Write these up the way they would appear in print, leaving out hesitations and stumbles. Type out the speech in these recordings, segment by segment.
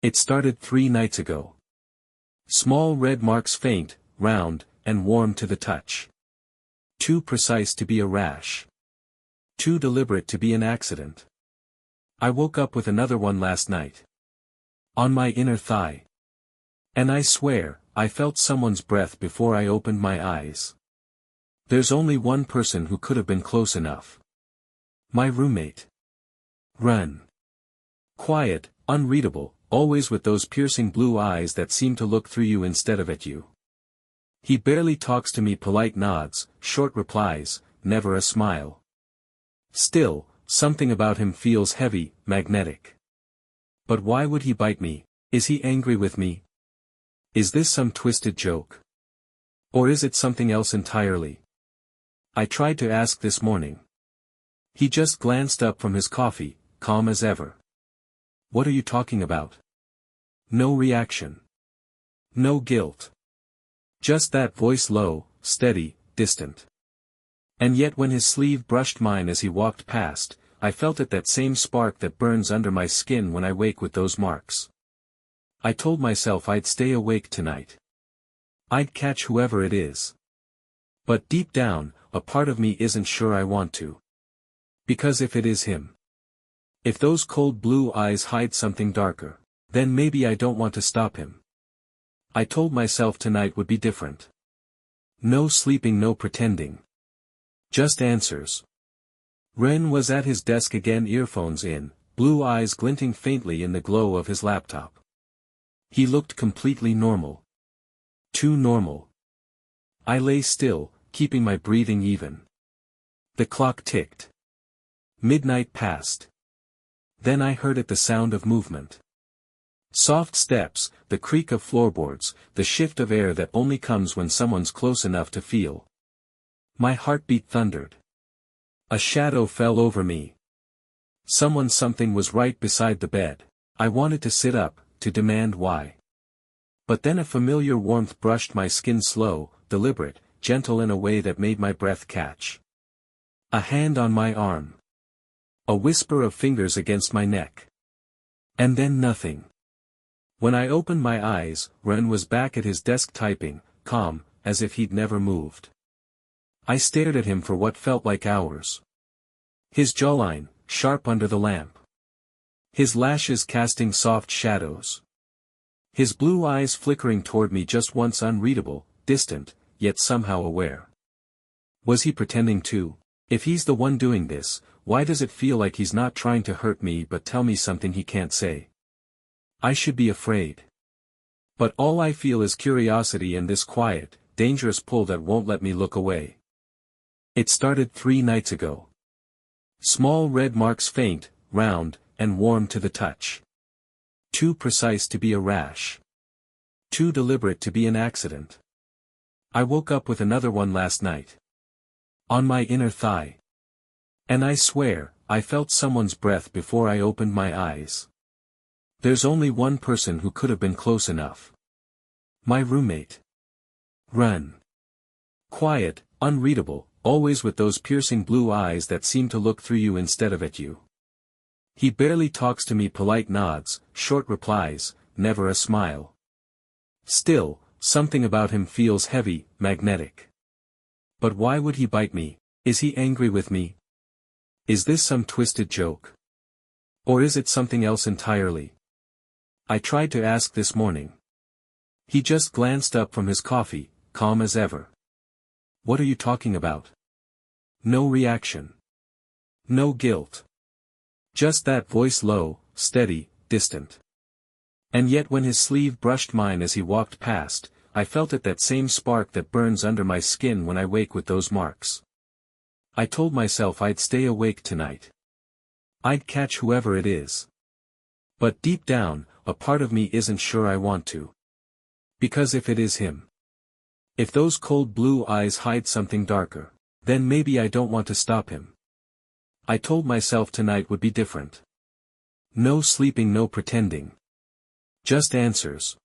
It started 3 nights ago. Small red marks, faint, round, and warm to the touch. Too precise to be a rash. Too deliberate to be an accident. I woke up with another one last night. On my inner thigh. And I swear, I felt someone's breath before I opened my eyes. There's only one person who could have been close enough. My roommate. Run. Quiet, unreadable, always with those piercing blue eyes that seem to look through you instead of at you. He barely talks to me, polite nods, short replies, never a smile. Still, something about him feels heavy, magnetic. But why would he bite me? Is he angry with me? Is this some twisted joke? Or is it something else entirely? I tried to ask this morning. He just glanced up from his coffee, calm as ever. What are you talking about? No reaction. No guilt. Just that voice, low, steady, distant. And yet when his sleeve brushed mine as he walked past, I felt it, that same spark that burns under my skin when I wake with those marks. I told myself I'd stay awake tonight. I'd catch whoever it is. But deep down, a part of me isn't sure I want to. Because if it is him, if those cold blue eyes hide something darker, then maybe I don't want to stop him. I told myself tonight would be different. No sleeping, no pretending. Just answers. Ren was at his desk again, earphones in, blue eyes glinting faintly in the glow of his laptop. He looked completely normal. Too normal. I lay still, keeping my breathing even. The clock ticked. Midnight passed. Then I heard it, the sound of movement. Soft steps, the creak of floorboards, the shift of air that only comes when someone's close enough to feel. My heartbeat thundered. A shadow fell over me. Something was right beside the bed. I wanted to sit up, to demand why. But then a familiar warmth brushed my skin, slow, deliberate, gentle in a way that made my breath catch. A hand on my arm. A whisper of fingers against my neck. And then nothing. When I opened my eyes, Ren was back at his desk typing, calm, as if he'd never moved. I stared at him for what felt like hours. His jawline, sharp under the lamp. His lashes casting soft shadows. His blue eyes flickering toward me just once, unreadable, distant, yet somehow aware. Was he pretending too? If he's the one doing this, why does it feel like he's not trying to hurt me but tell me something he can't say? I should be afraid. But all I feel is curiosity and this quiet, dangerous pull that won't let me look away. It started 3 nights ago. Small red marks, faint, round, and warm to the touch. Too precise to be a rash. Too deliberate to be an accident. I woke up with another one last night. On my inner thigh. And I swear, I felt someone's breath before I opened my eyes. There's only one person who could have been close enough. My roommate. Run. Quiet, unreadable, always with those piercing blue eyes that seem to look through you instead of at you. He barely talks to me, polite nods, short replies, never a smile. Still, something about him feels heavy, magnetic. But why would he bite me? Is he angry with me? Is this some twisted joke? Or is it something else entirely? I tried to ask this morning. He just glanced up from his coffee, calm as ever. What are you talking about? No reaction. No guilt. Just that voice, low, steady, distant. And yet when his sleeve brushed mine as he walked past, I felt it, that same spark that burns under my skin when I wake with those marks. I told myself I'd stay awake tonight. I'd catch whoever it is. But deep down, a part of me isn't sure I want to. Because if it is him, if those cold blue eyes hide something darker, then maybe I don't want to stop him. I told myself tonight would be different. No sleeping, no pretending. Just answers.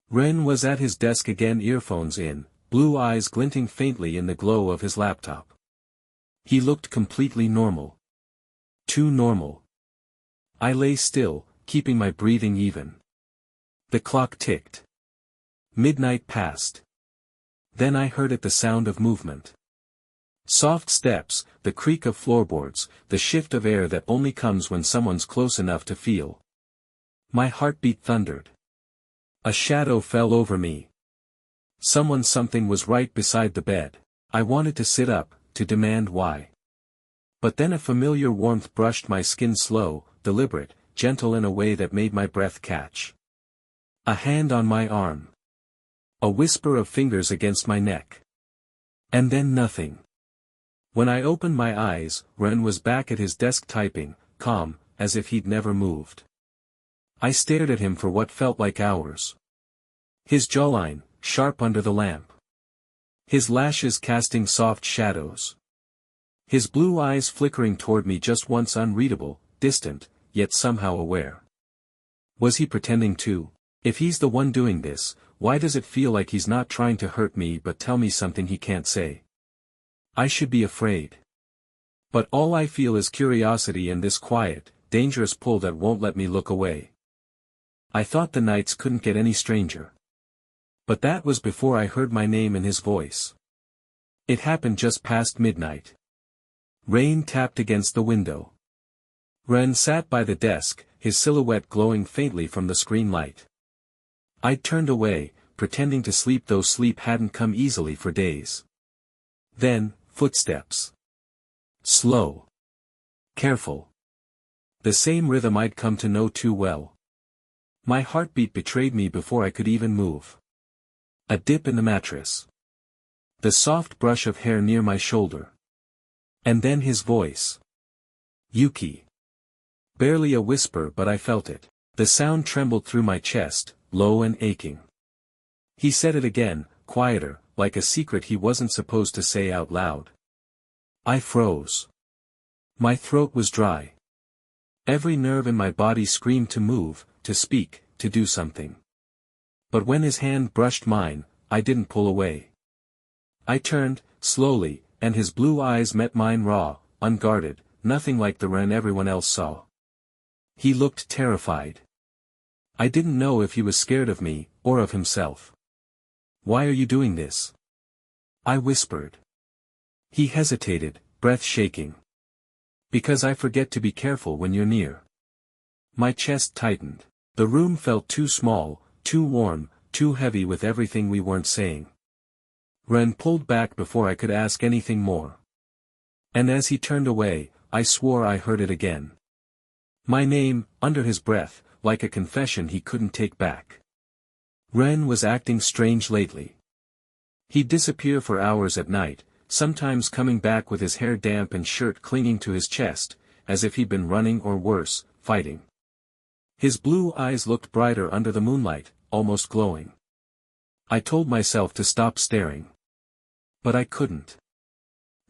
Ren was at his desk again, earphones in, blue eyes glinting faintly in the glow of his laptop. He looked completely normal. Too normal. I lay still, keeping my breathing even. The clock ticked. Midnight passed. Then I heard the sound of movement. Soft steps, the creak of floorboards, the shift of air that only comes when someone's close enough to feel. My heartbeat thundered. A shadow fell over me. Something was right beside the bed. I wanted to sit up, to demand why. But then a familiar warmth brushed my skin, slow, deliberate, gentle in a way that made my breath catch. A hand on my arm. A whisper of fingers against my neck. And then nothing. When I opened my eyes, Ren was back at his desk typing, calm, as if he'd never moved. I stared at him for what felt like hours. His jawline, sharp under the lamp. His lashes casting soft shadows. His blue eyes flickering toward me just once, unreadable, distant, yet somehow aware. Was he pretending to? If he's the one doing this, why does it feel like he's not trying to hurt me but tell me something he can't say? I should be afraid. But all I feel is curiosity and this quiet, dangerous pull that won't let me look away. I thought the nights couldn't get any stranger. But that was before I heard my name in his voice. It happened just past midnight. Rain tapped against the window. Ren sat by the desk, his silhouette glowing faintly from the screen light. I turned away, pretending to sleep, though sleep hadn't come easily for days. Then, footsteps. Slow. Careful. The same rhythm I'd come to know too well. My heartbeat betrayed me before I could even move. A dip in the mattress. The soft brush of hair near my shoulder. And then his voice. Yuki. Barely a whisper, but I felt it. The sound trembled through my chest, low and aching. He said it again, quieter, like a secret he wasn't supposed to say out loud. I froze. My throat was dry. Every nerve in my body screamed to move, to speak, to do something. But when his hand brushed mine, I didn't pull away. I turned, slowly, and his blue eyes met mine, raw, unguarded, nothing like the Ren everyone else saw. He looked terrified. I didn't know if he was scared of me, or of himself. Why are you doing this? I whispered. He hesitated, breath shaking. Because I forget to be careful when you're near. My chest tightened. The room felt too small, too warm, too heavy with everything we weren't saying. Ren pulled back before I could ask anything more. And as he turned away, I swore I heard it again. My name, under his breath, like a confession he couldn't take back. Ren was acting strange lately. He'd disappear for hours at night, sometimes coming back with his hair damp and shirt clinging to his chest, as if he'd been running or worse, fighting. His blue eyes looked brighter under the moonlight, almost glowing. I told myself to stop staring. But I couldn't.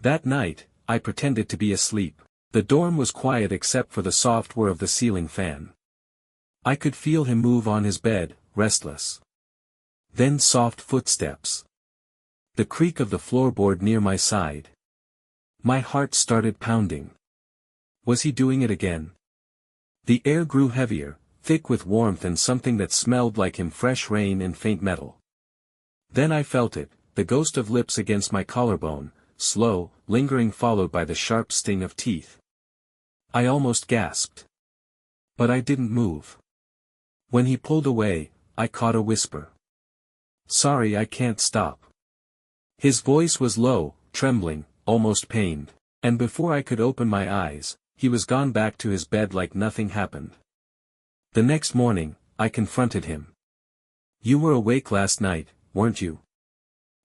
That night, I pretended to be asleep. The dorm was quiet except for the soft whir of the ceiling fan. I could feel him move on his bed, restless. Then soft footsteps. The creak of the floorboard near my side. My heart started pounding. Was he doing it again? The air grew heavier, thick with warmth and something that smelled like him, fresh rain and faint metal. Then I felt it, the ghost of lips against my collarbone, slow, lingering, followed by the sharp sting of teeth. I almost gasped. But I didn't move. When he pulled away, I caught a whisper. Sorry, I can't stop. His voice was low, trembling, almost pained. And before I could open my eyes, he was gone back to his bed like nothing happened. The next morning, I confronted him. You were awake last night, weren't you?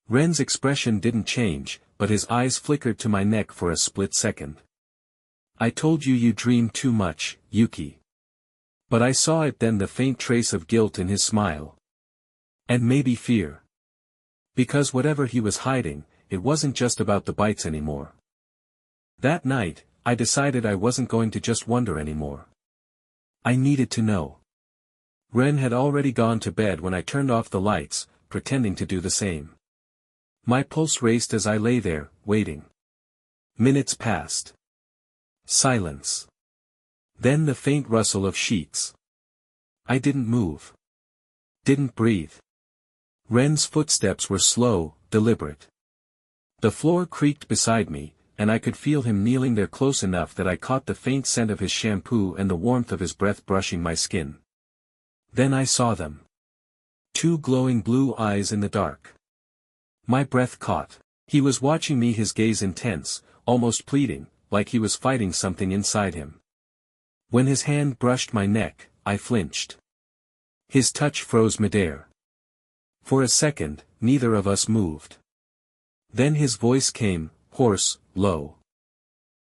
Ren's expression didn't change, but his eyes flickered to my neck for a split second. I told you dreamed too much, Yuki. But I saw it then, the faint trace of guilt in his smile. And maybe fear. Because whatever he was hiding, it wasn't just about the bites anymore. That night, I decided I wasn't going to just wonder anymore. I needed to know. Ren had already gone to bed when I turned off the lights, pretending to do the same. My pulse raced as I lay there, waiting. Minutes passed. Silence. Then the faint rustle of sheets. I didn't move. Didn't breathe. Ren's footsteps were slow, deliberate. The floor creaked beside me, and I could feel him kneeling there close enough that I caught the faint scent of his shampoo and the warmth of his breath brushing my skin. Then I saw them. 2 glowing blue eyes in the dark. My breath caught. He was watching me, his gaze intense, almost pleading, like he was fighting something inside him. When his hand brushed my neck, I flinched. His touch froze midair. For a second, neither of us moved. Then his voice came, hoarse, low.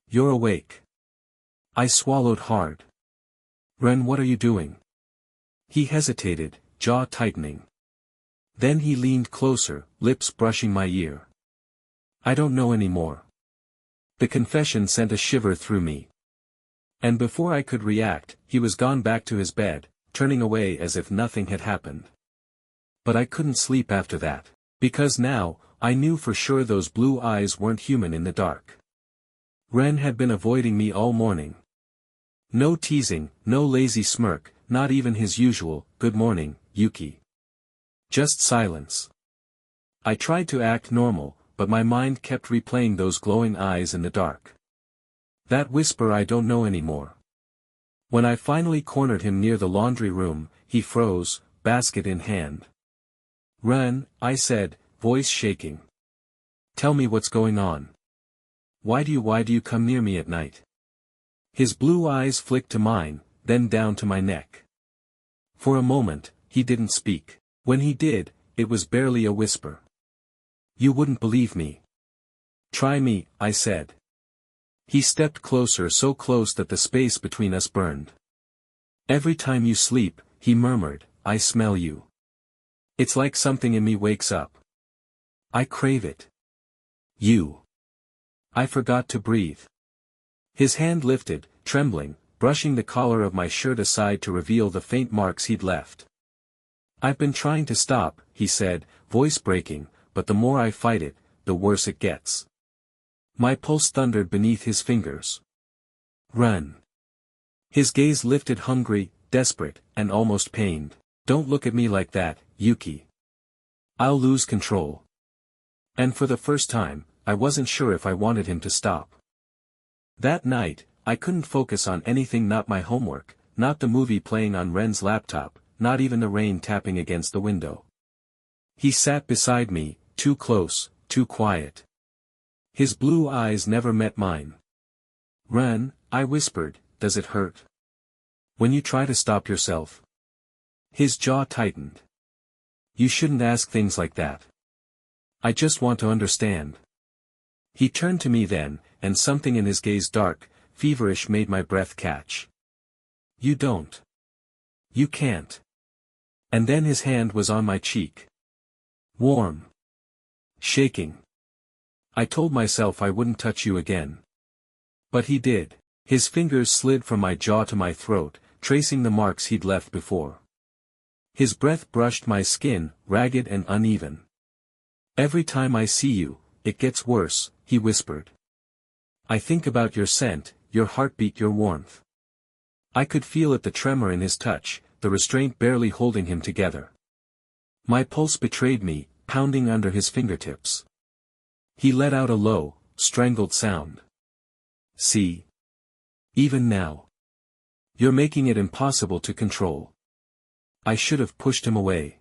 "You're awake." I swallowed hard. "Ren, what are you doing?" He hesitated, jaw tightening. Then he leaned closer, lips brushing my ear. "I don't know anymore." The confession sent a shiver through me. And before I could react, he was gone back to his bed, turning away as if nothing had happened. But I couldn't sleep after that, because now, I knew for sure those blue eyes weren't human in the dark. Ren had been avoiding me all morning. No teasing, no lazy smirk, not even his usual, "Good morning, Yuki." Just silence. I tried to act normal, but my mind kept replaying those glowing eyes in the dark. That whisper, "I don't know anymore." When I finally cornered him near the laundry room, he froze, basket in hand. "Ren," I said, voice shaking. "Tell me what's going on. Why do you come near me at night?" His blue eyes flicked to mine, then down to my neck. For a moment, he didn't speak. When he did, it was barely a whisper. "You wouldn't believe me." "Try me," I said. He stepped closer, so close that the space between us burned. "Every time you sleep," he murmured, "I smell you. It's like something in me wakes up. I crave it. You." I forgot to breathe. His hand lifted, trembling, brushing the collar of my shirt aside to reveal the faint marks he'd left. "I've been trying to stop," he said, voice breaking, "but the more I fight it, the worse it gets." My pulse thundered beneath his fingers. "Run." His gaze lifted, hungry, desperate, and almost pained. "Don't look at me like that, Yuki. I'll lose control." And for the first time, I wasn't sure if I wanted him to stop. That night, I couldn't focus on anything, not my homework, not the movie playing on Ren's laptop, not even the rain tapping against the window. He sat beside me, too close, too quiet. His blue eyes never met mine. "Ren," I whispered, "does it hurt? When you try to stop yourself?" His jaw tightened. "You shouldn't ask things like that. I just want to understand." He turned to me then, and something in his gaze, dark, feverish, made my breath catch. "You don't. You can't." And then his hand was on my cheek. Warm. Shaking. I told myself I wouldn't touch you again. But he did. His fingers slid from my jaw to my throat, tracing the marks he'd left before. His breath brushed my skin, ragged and uneven. "Every time I see you, it gets worse," he whispered. "I think about your scent, your heartbeat, your warmth." I could feel it, the tremor in his touch, the restraint barely holding him together. My pulse betrayed me, pounding under his fingertips. He let out a low, strangled sound. "See? Even now. You're making it impossible to control." I should have pushed him away.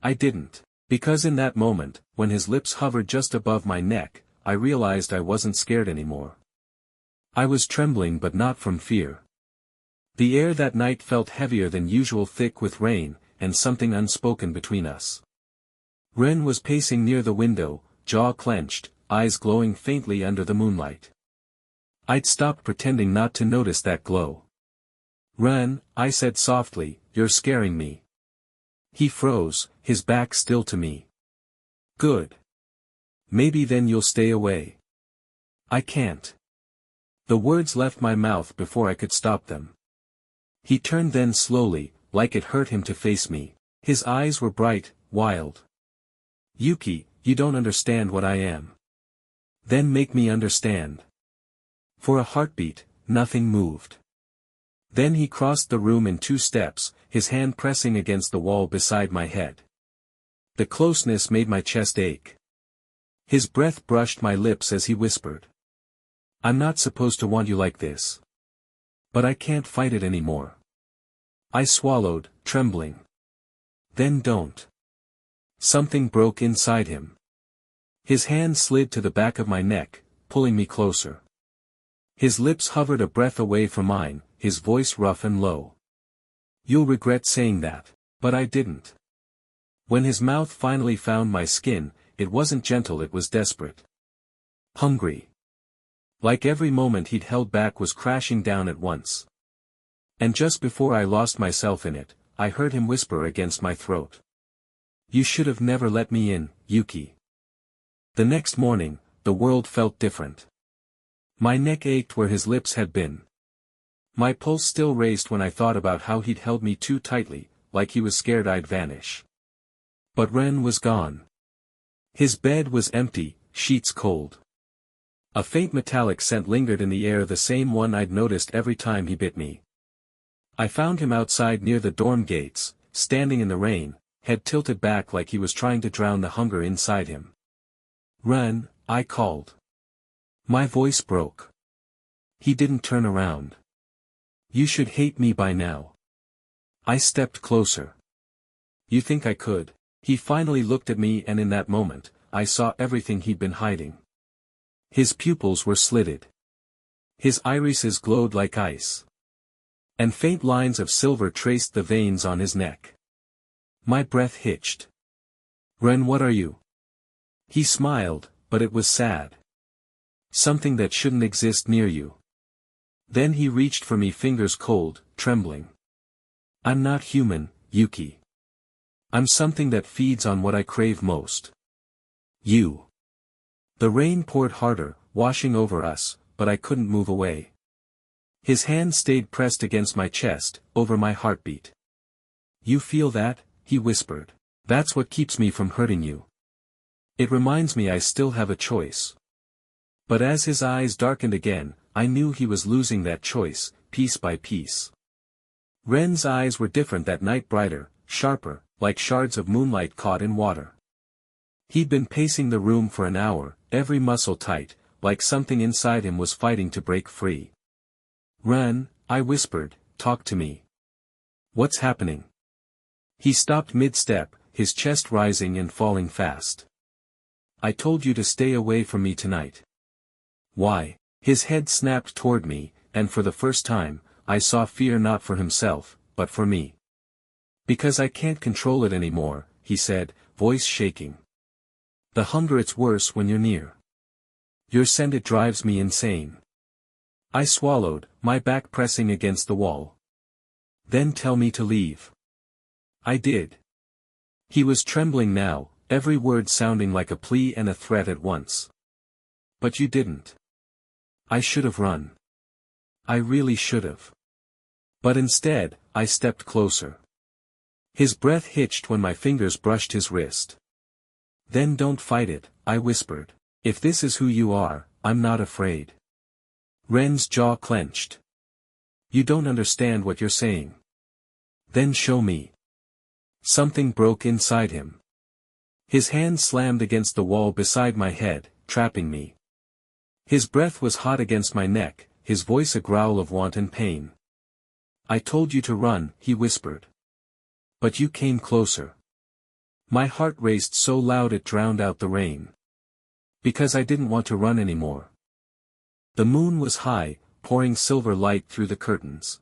I didn't. Because in that moment, when his lips hovered just above my neck, I realized I wasn't scared anymore. I was trembling, but not from fear. The air that night felt heavier than usual, thick with rain, and something unspoken between us. Ren was pacing near the window, jaw clenched, eyes glowing faintly under the moonlight. I'd stopped pretending not to notice that glow. "Ren," I said softly, "you're scaring me." He froze, his back still to me. "Good. Maybe then you'll stay away." "I can't." The words left my mouth before I could stop them. He turned then slowly, like it hurt him to face me. His eyes were bright, wild. "Yuki, you don't understand what I am." "Then make me understand." For a heartbeat, nothing moved. Then he crossed the room in 2 steps, his hand pressing against the wall beside my head. The closeness made my chest ache. His breath brushed my lips as he whispered. I'm not supposed to want you like this. But I can't fight it anymore. I swallowed, trembling. Then don't. Something broke inside him. His hand slid to the back of my neck, pulling me closer. His lips hovered a breath away from mine, his voice rough and low. You'll regret saying that, but I didn't. When his mouth finally found my skin, it wasn't gentle, it was desperate. Hungry. Like every moment he'd held back was crashing down at once. And just before I lost myself in it, I heard him whisper against my throat. You should have never let me in, Yuki. The next morning, the world felt different. My neck ached where his lips had been. My pulse still raced when I thought about how he'd held me too tightly, like he was scared I'd vanish. But Ren was gone. His bed was empty, sheets cold. A faint metallic scent lingered in the air, the same one I'd noticed every time he bit me. I found him outside near the dorm gates, standing in the rain, head tilted back like he was trying to drown the hunger inside him. Ren, I called. My voice broke. He didn't turn around. You should hate me by now. I stepped closer. You think I could? He finally looked at me, and in that moment, I saw everything he'd been hiding. His pupils were slitted. His irises glowed like ice. And faint lines of silver traced the veins on his neck. My breath hitched. Ren, what are you? He smiled, but it was sad. Something that shouldn't exist near you. Then he reached for me, fingers cold, trembling. I'm not human, Yuki. I'm something that feeds on what I crave most. You. The rain poured harder, washing over us, but I couldn't move away. His hand stayed pressed against my chest, over my heartbeat. You feel that? He whispered. That's what keeps me from hurting you. It reminds me I still have a choice. But as his eyes darkened again, I knew he was losing that choice, piece by piece. Ren's eyes were different that night, brighter, sharper, like shards of moonlight caught in water. He'd been pacing the room for an hour, every muscle tight, like something inside him was fighting to break free. Ren, I whispered, talk to me. What's happening? He stopped mid-step, his chest rising and falling fast. I told you to stay away from me tonight. Why? His head snapped toward me, and for the first time, I saw fear not for himself, but for me. Because I can't control it anymore, he said, voice shaking. The hunger, it's worse when you're near. Your scent, it drives me insane. I swallowed, my back pressing against the wall. Then tell me to leave. I did. He was trembling now, every word sounding like a plea and a threat at once. But you didn't. I should have run. I really should have. But instead, I stepped closer. His breath hitched when my fingers brushed his wrist. Then don't fight it, I whispered. If this is who you are, I'm not afraid. Ren's jaw clenched. You don't understand what you're saying. Then show me. Something broke inside him. His hand slammed against the wall beside my head, trapping me. His breath was hot against my neck, his voice a growl of want and pain. I told you to run, he whispered. But you came closer. My heart raced so loud it drowned out the rain. Because I didn't want to run anymore. The moon was high, pouring silver light through the curtains.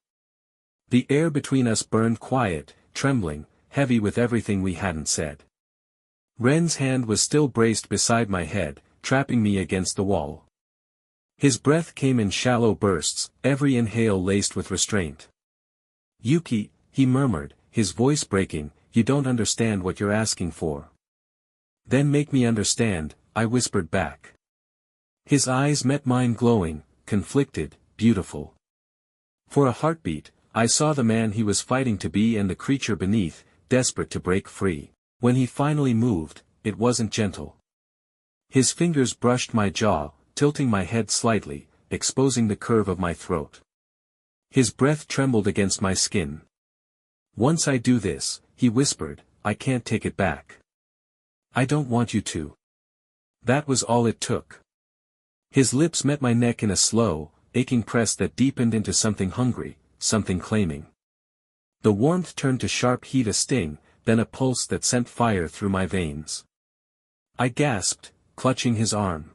The air between us burned quiet, trembling, heavy with everything we hadn't said. Ren's hand was still braced beside my head, trapping me against the wall. His breath came in shallow bursts, every inhale laced with restraint. Yuki, he murmured, his voice breaking, you don't understand what you're asking for. Then make me understand, I whispered back. His eyes met mine, glowing, conflicted, beautiful. For a heartbeat, I saw the man he was fighting to be and the creature beneath, desperate to break free. When he finally moved, it wasn't gentle. His fingers brushed my jaw, tilting my head slightly, exposing the curve of my throat. His breath trembled against my skin. Once I do this, he whispered, I can't take it back. I don't want you to. That was all it took. His lips met my neck in a slow, aching press that deepened into something hungry, something claiming. The warmth turned to sharp heat, a sting, then a pulse that sent fire through my veins. I gasped, clutching his arm.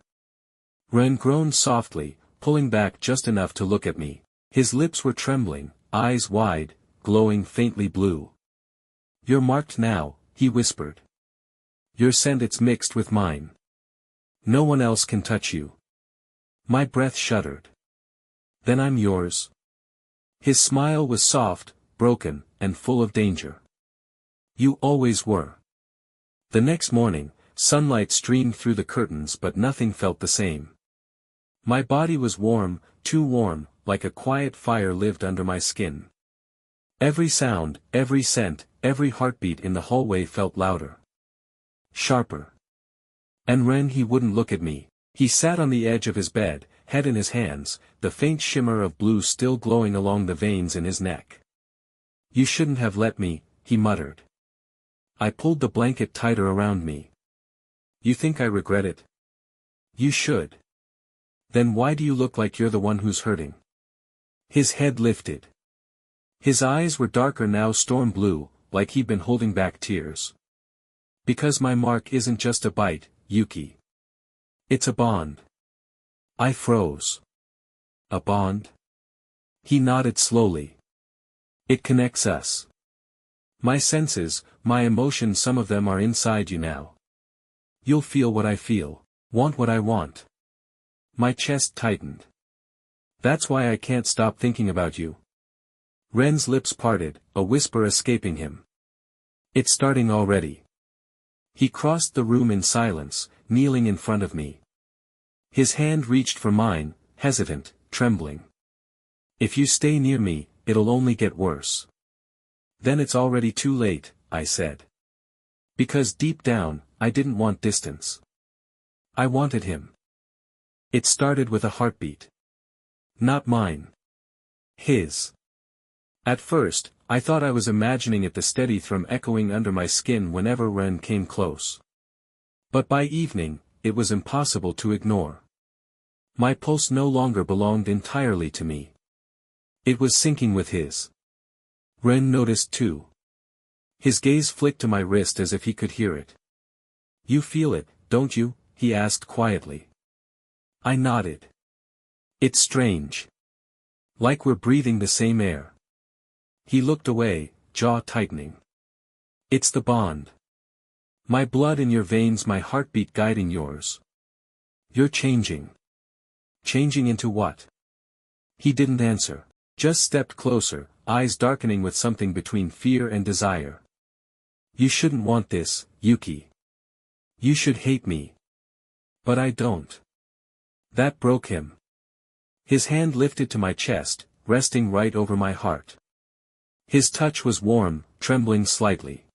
Ren groaned softly, pulling back just enough to look at me. His lips were trembling, eyes wide, glowing faintly blue. You're marked now, he whispered. Your scent, it's mixed with mine. No one else can touch you. My breath shuddered. Then I'm yours. His smile was soft, broken, and full of danger. You always were. The next morning, sunlight streamed through the curtains, but nothing felt the same. My body was warm, too warm, like a quiet fire lived under my skin. Every sound, every scent, every heartbeat in the hallway felt louder. Sharper. And Ren, he wouldn't look at me. He sat on the edge of his bed, head in his hands, the faint shimmer of blue still glowing along the veins in his neck. You shouldn't have let me, he muttered. I pulled the blanket tighter around me. You think I regret it? You should. Then why do you look like you're the one who's hurting? His head lifted. His eyes were darker now, storm blue, like he'd been holding back tears. Because my mark isn't just a bite, Yuki. It's a bond. I froze. A bond? He nodded slowly. It connects us. My senses, my emotions, some of them are inside you now. You'll feel what I feel, want what I want. My chest tightened. That's why I can't stop thinking about you. Ren's lips parted, a whisper escaping him. It's starting already. He crossed the room in silence, kneeling in front of me. His hand reached for mine, hesitant, trembling. If you stay near me, it'll only get worse. Then it's already too late, I said. Because deep down, I didn't want distance. I wanted him. It started with a heartbeat. Not mine. His. At first, I thought I was imagining it, the steady thrum echoing under my skin whenever Ren came close. But by evening, it was impossible to ignore. My pulse no longer belonged entirely to me. It was syncing with his. Ren noticed too. His gaze flicked to my wrist as if he could hear it. You feel it, don't you? He asked quietly. I nodded. It's strange. Like we're breathing the same air. He looked away, jaw tightening. It's the bond. My blood in your veins, my heartbeat guiding yours. You're changing. Changing into what? He didn't answer, just stepped closer, eyes darkening with something between fear and desire. You shouldn't want this, Yuki. You should hate me. But I don't. That broke him. His hand lifted to my chest, resting right over my heart. His touch was warm, trembling slightly.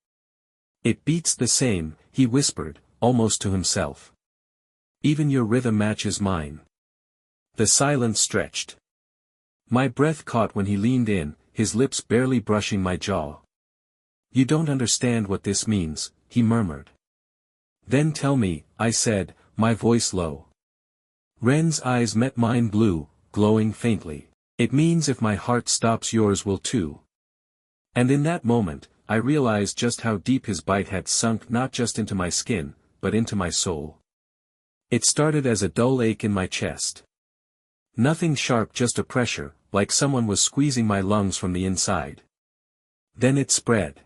It beats the same, he whispered, almost to himself. Even your rhythm matches mine. The silence stretched. My breath caught when he leaned in, his lips barely brushing my jaw. You don't understand what this means, he murmured. Then tell me, I said, my voice low. Ren's eyes met mine, blue, glowing faintly. It means if my heart stops, yours will too. And in that moment, I realized just how deep his bite had sunk, not just into my skin, but into my soul. It started as a dull ache in my chest. Nothing sharp, just a pressure, like someone was squeezing my lungs from the inside. Then it spread.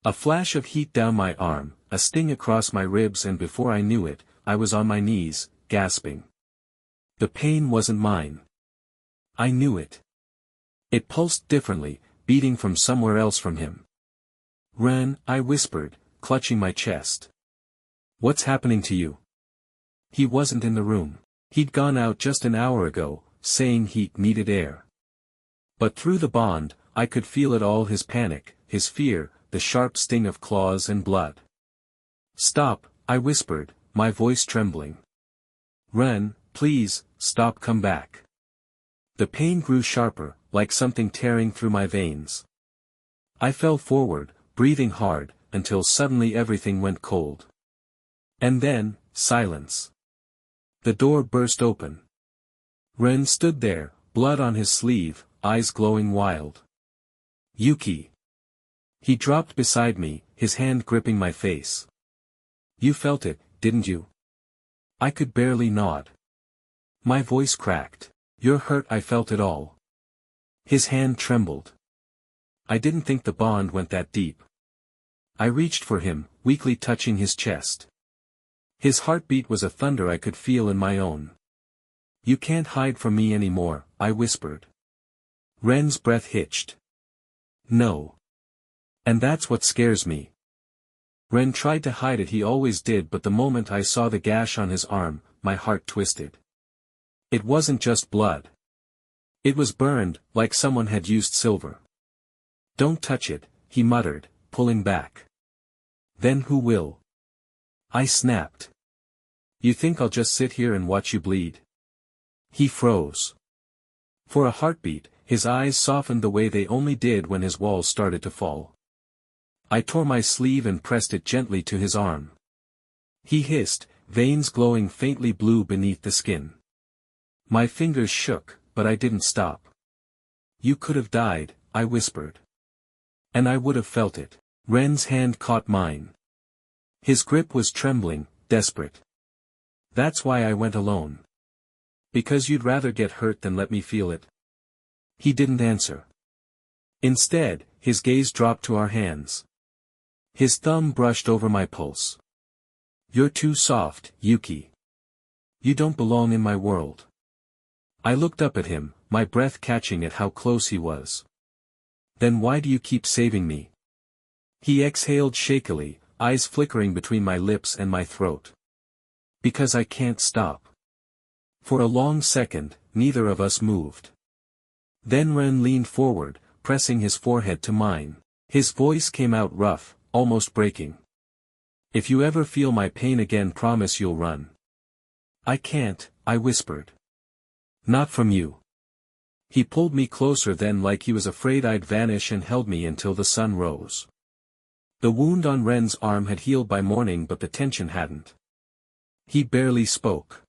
A flash of heat down my arm, a sting across my ribs, and before I knew it, I was on my knees, gasping. The pain wasn't mine. I knew it. It pulsed differently, beating from somewhere else from him. Ren, I whispered, clutching my chest. What's happening to you? He wasn't in the room. He'd gone out just an hour ago, saying he needed air. But through the bond, I could feel it all, his panic, his fear, the sharp sting of claws and blood. Stop, I whispered, my voice trembling. Ren, please, stop, come back. The pain grew sharper, like something tearing through my veins. I fell forward, breathing hard, until suddenly everything went cold. And then, silence. The door burst open. Ren stood there, blood on his sleeve, eyes glowing wild. Yuki. He dropped beside me, his hand gripping my face. You felt it, didn't you? I could barely nod. My voice cracked. You're hurt. I felt it all. His hand trembled. I didn't think the bond went that deep. I reached for him, weakly touching his chest. His heartbeat was a thunder I could feel in my own. You can't hide from me anymore, I whispered. Ren's breath hitched. No. And that's what scares me. Ren tried to hide it, he always did, but the moment I saw the gash on his arm, my heart twisted. It wasn't just blood. It was burned, like someone had used silver. Don't touch it, he muttered, pulling back. Then who will? I snapped. You think I'll just sit here and watch you bleed? He froze. For a heartbeat, his eyes softened the way they only did when his walls started to fall. I tore my sleeve and pressed it gently to his arm. He hissed, veins glowing faintly blue beneath the skin. My fingers shook, but I didn't stop. You could have died, I whispered. And I would have felt it. Ren's hand caught mine. His grip was trembling, desperate. That's why I went alone. Because you'd rather get hurt than let me feel it. He didn't answer. Instead, his gaze dropped to our hands. His thumb brushed over my pulse. You're too soft, Yuki. You don't belong in my world. I looked up at him, my breath catching at how close he was. Then why do you keep saving me? He exhaled shakily, eyes flickering between my lips and my throat. Because I can't stop. For a long second, neither of us moved. Then Ren leaned forward, pressing his forehead to mine. His voice came out rough, almost breaking. If you ever feel my pain again, promise you'll run. I can't, I whispered. Not from you. He pulled me closer then, like he was afraid I'd vanish, and held me until the sun rose. The wound on Ren's arm had healed by morning, but the tension hadn't. He barely spoke.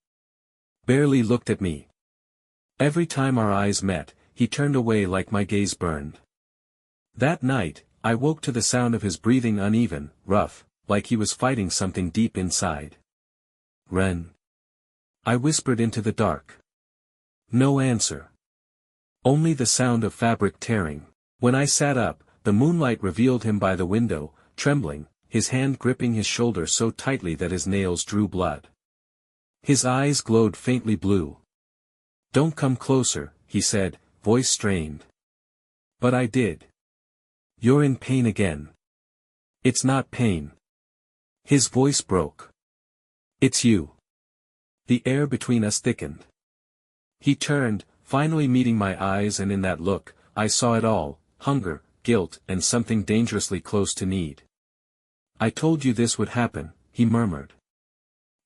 Barely looked at me. Every time our eyes met, he turned away like my gaze burned. That night, I woke to the sound of his breathing, uneven, rough, like he was fighting something deep inside. Ren. I whispered into the dark. No answer. Only the sound of fabric tearing. When I sat up, the moonlight revealed him by the window, trembling, his hand gripping his shoulder so tightly that his nails drew blood. His eyes glowed faintly blue. Don't come closer, he said, voice strained. But I did. You're in pain again. It's not pain. His voice broke. It's you. The air between us thickened. He turned, finally meeting my eyes, and in that look, I saw it all, hunger, guilt, and something dangerously close to need. I told you this would happen, he murmured.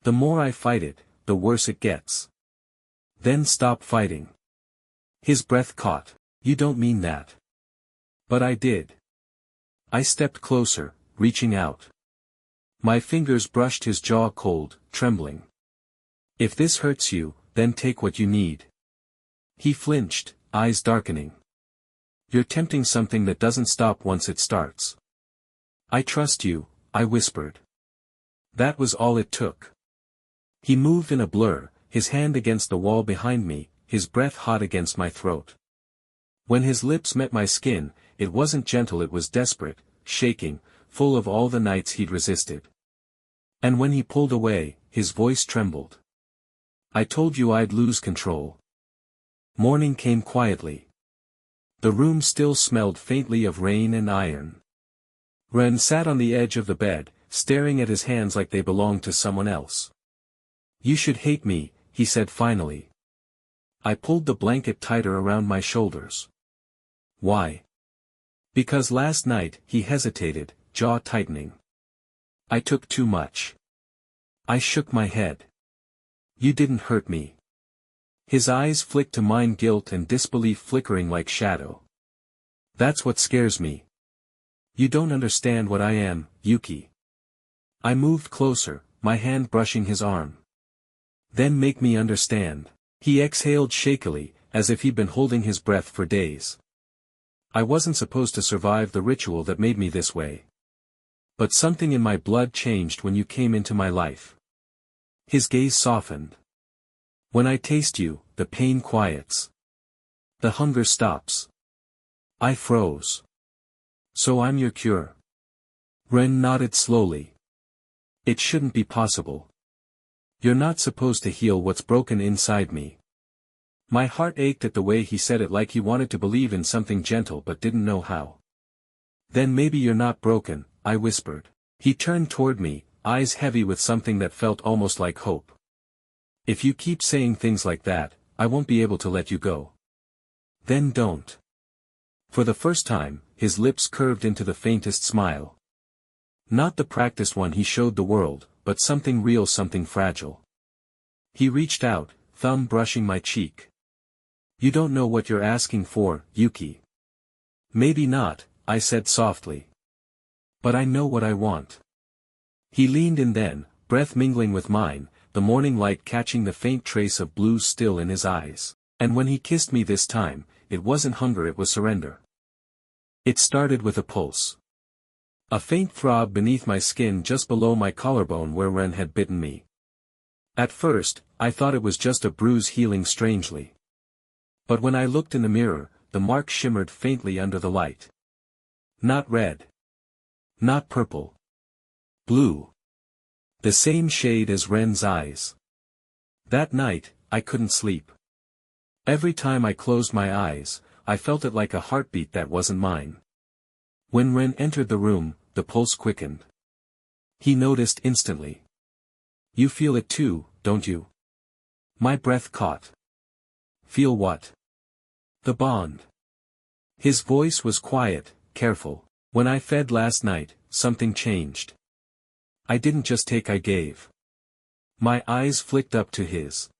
The more I fight it, the worse it gets. Then stop fighting. His breath caught. You don't mean that. But I did. I stepped closer, reaching out. My fingers brushed his jaw cold, trembling. If this hurts you, then take what you need. He flinched, eyes darkening. You're tempting something that doesn't stop once it starts. I trust you, I whispered. That was all it took. He moved in a blur, his hand against the wall behind me, his breath hot against my throat. When his lips met my skin, it wasn't gentle, it was desperate, shaking, full of all the nights he'd resisted. And when he pulled away, his voice trembled. I told you I'd lose control. Morning came quietly. The room still smelled faintly of rain and iron. Ren sat on the edge of the bed, staring at his hands like they belonged to someone else. You should hate me, he said finally. I pulled the blanket tighter around my shoulders. Why? Because last night, he hesitated, jaw tightening. I took too much. I shook my head. You didn't hurt me. His eyes flicked to mine, guilt and disbelief flickering like shadow. That's what scares me. You don't understand what I am, Yuki. I moved closer, my hand brushing his arm. Then make me understand. He exhaled shakily, as if he'd been holding his breath for days. I wasn't supposed to survive the ritual that made me this way. But something in my blood changed when you came into my life. His gaze softened. When I taste you, the pain quiets. The hunger stops. I froze. So I'm your cure. Ren nodded slowly. It shouldn't be possible. You're not supposed to heal what's broken inside me. My heart ached at the way he said it, like he wanted to believe in something gentle but didn't know how. Then maybe you're not broken, I whispered. He turned toward me, eyes heavy with something that felt almost like hope. If you keep saying things like that, I won't be able to let you go. Then don't. For the first time, his lips curved into the faintest smile. Not the practiced one he showed the world, but something real, something fragile. He reached out, thumb brushing my cheek. You don't know what you're asking for, Yuki. Maybe not, I said softly. But I know what I want. He leaned in then, breath mingling with mine, the morning light catching the faint trace of blue still in his eyes. And when he kissed me this time, it wasn't hunger, it was surrender. It started with a pulse. A faint throb beneath my skin just below my collarbone where Ren had bitten me. At first, I thought it was just a bruise healing strangely. But when I looked in the mirror, the mark shimmered faintly under the light. Not red. Not purple. Blue. The same shade as Ren's eyes. That night, I couldn't sleep. Every time I closed my eyes, I felt it like a heartbeat that wasn't mine. When Ren entered the room, the pulse quickened. He noticed instantly. You feel it too, don't you? My breath caught. Feel what? The bond. His voice was quiet, careful. When I fed last night, something changed. I didn't just take, I gave. My eyes flicked up to his.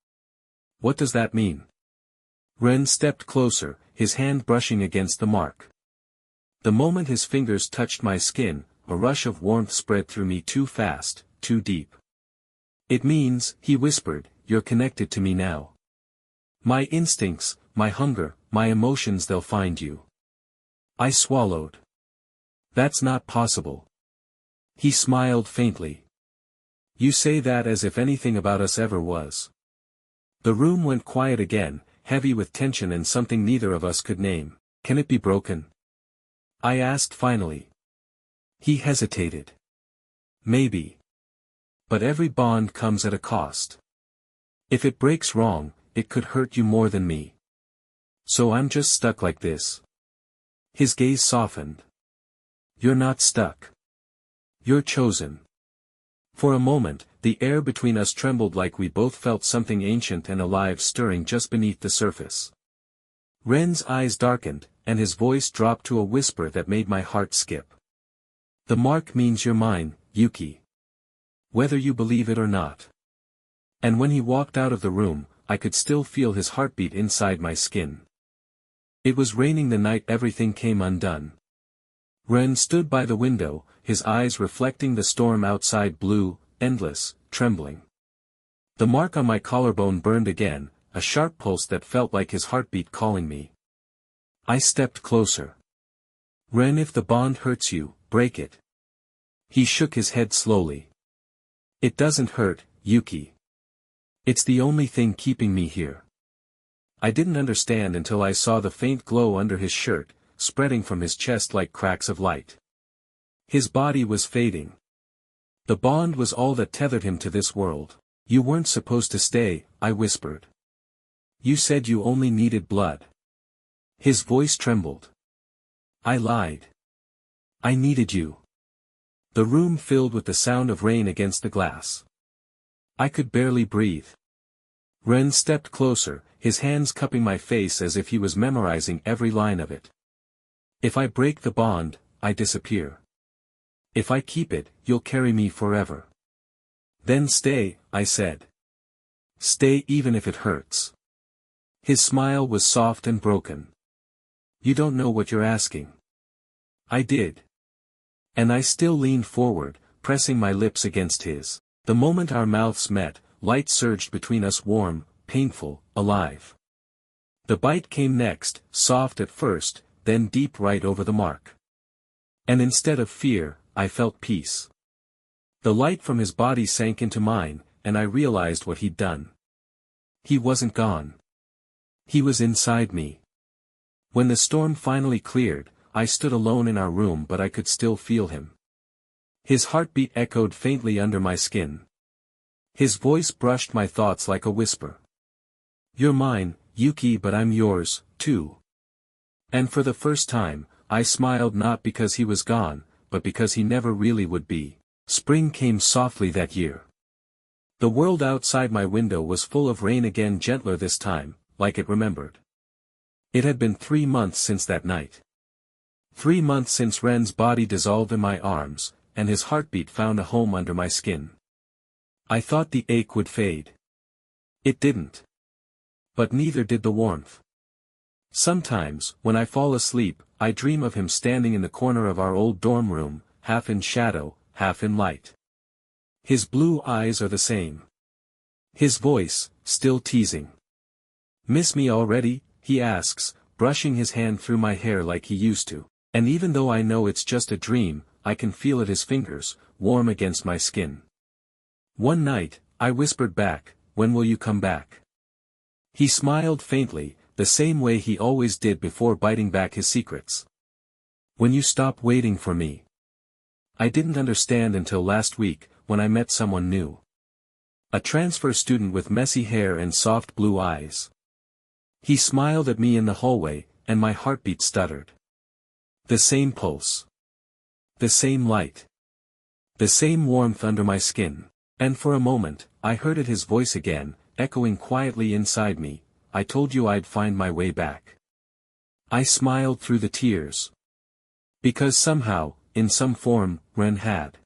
What does that mean? Ren stepped closer, his hand brushing against the mark. The moment his fingers touched my skin, a rush of warmth spread through me, too fast, too deep. It means, he whispered, you're connected to me now. My instincts, my hunger, my emotions, they'll find you. I swallowed. That's not possible. He smiled faintly. You say that as if anything about us ever was. The room went quiet again, heavy with tension and something neither of us could name. Can it be broken? I asked finally. He hesitated. Maybe. But every bond comes at a cost. If it breaks wrong, it could hurt you more than me. So I'm just stuck like this. His gaze softened. You're not stuck. You're chosen. For a moment, the air between us trembled like we both felt something ancient and alive stirring just beneath the surface. Ren's eyes darkened, and his voice dropped to a whisper that made my heart skip. The mark means you're mine, Yuki. Whether you believe it or not. And when he walked out of the room, I could still feel his heartbeat inside my skin. It was raining the night everything came undone. Ren stood by the window, his eyes reflecting the storm outside, blue, endless, trembling. The mark on my collarbone burned again, a sharp pulse that felt like his heartbeat calling me. I stepped closer. Ren, if the bond hurts you, break it. He shook his head slowly. It doesn't hurt, Yuki. It's the only thing keeping me here. I didn't understand until I saw the faint glow under his shirt, spreading from his chest like cracks of light. His body was fading. The bond was all that tethered him to this world. You weren't supposed to stay, I whispered. You said you only needed blood. His voice trembled. I lied. I needed you. The room filled with the sound of rain against the glass. I could barely breathe. Ren stepped closer, his hands cupping my face as if he was memorizing every line of it. If I break the bond, I disappear. If I keep it, you'll carry me forever. Then stay, I said. Stay even if it hurts. His smile was soft and broken. You don't know what you're asking. I did. And I still leaned forward, pressing my lips against his. The moment our mouths met, light surged between us, warm, painful, alive. The bite came next, soft at first, then deep right over the mark. And instead of fear, I felt peace. The light from his body sank into mine, and I realized what he'd done. He wasn't gone. He was inside me. When the storm finally cleared, I stood alone in our room, but I could still feel him. His heartbeat echoed faintly under my skin. His voice brushed my thoughts like a whisper. "You're mine, Yuki, but I'm yours, too." And for the first time, I smiled, not because he was gone, but because he never really would be. Spring came softly that year. The world outside my window was full of rain again, gentler this time, like it remembered. It had been 3 months since that night. 3 months since Ren's body dissolved in my arms, and his heartbeat found a home under my skin. I thought the ache would fade. It didn't. But neither did the warmth. Sometimes, when I fall asleep, I dream of him standing in the corner of our old dorm room, half in shadow, half in light. His blue eyes are the same. His voice, still teasing. "Miss me already?" he asks, brushing his hand through my hair like he used to. And even though I know it's just a dream, I can feel it, his fingers, warm against my skin. One night, I whispered back, "When will you come back?" He smiled faintly, the same way he always did before biting back his secrets. "When you stop waiting for me." I didn't understand until last week, when I met someone new. A transfer student with messy hair and soft blue eyes. He smiled at me in the hallway, and my heartbeat stuttered. The same pulse. The same light. The same warmth under my skin. And for a moment, I heard it, his voice again, echoing quietly inside me, "I told you I'd find my way back." I smiled through the tears. Because somehow, in some form, Ren had.